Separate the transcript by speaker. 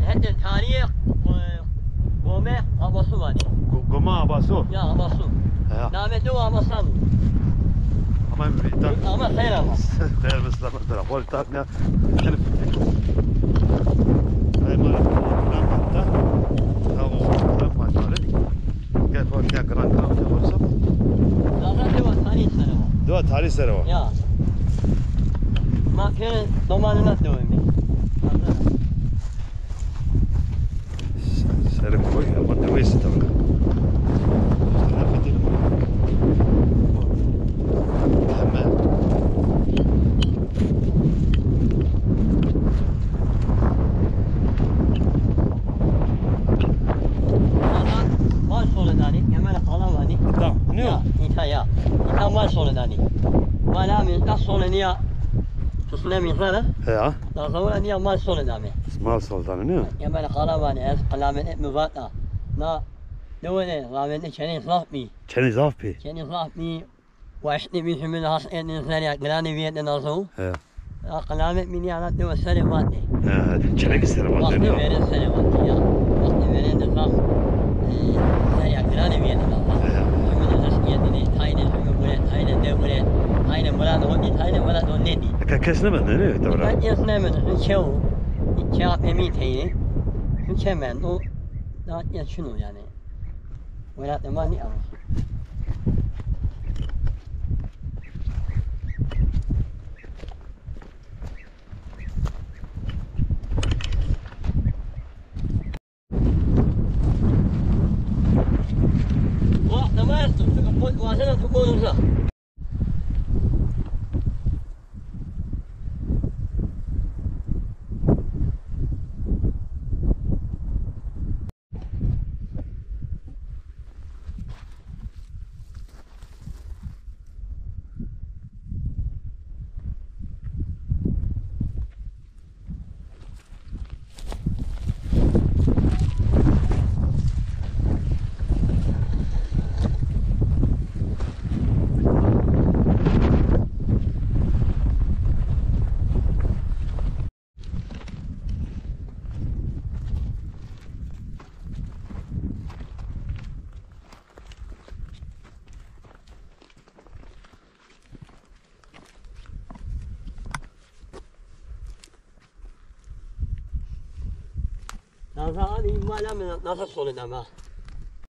Speaker 1: حتى تاريخ قومه أبصو هذه.
Speaker 2: قومه أبصو.
Speaker 1: يا أبصو. نامي دو أبصو.
Speaker 2: أما بيتا.
Speaker 1: أما خير أما.
Speaker 2: خير بس لا ترى قول تاكنا حلف. هاي ما نام حتى. أو ما تعرف. كيف هو كيا كران كران كيف هو
Speaker 1: لا دوا تاريخ سنة.
Speaker 2: دوا تاريخ سنة.
Speaker 1: يا. ما كان دوما لنا دوامي.
Speaker 2: سلام خوي ما تويس تبغى.
Speaker 1: Solenia, tusnemi sana.
Speaker 2: Ya.
Speaker 1: Daha sonra niye mal solenami.
Speaker 2: Mal soldanı ne?
Speaker 1: Ya ben kalavani ez kalamet müvata. Na دولة رامن كني صافي.
Speaker 2: كني صافي.
Speaker 1: كني صافي واشتي بيه من هاس إن سريع قلاني بيت نازو. قلامة مني أنا دو السنواتي.
Speaker 2: كني السنوات.
Speaker 1: وقت بين السنوات يا. وقت بين النظام. سريع قلاني بيت نازو. من الأشياء دي هاين المولد هاين الدولة هاين المولد ودي هاين المولد ودي.
Speaker 2: كسنة من هنا تورا.
Speaker 1: كسنة من شو شاف ميت هي. شو كمان أو لا شنو يعني. ولا تماني أو وقت ما يستطيع وعشان تقول له هذا ما لا من نص صلنا ما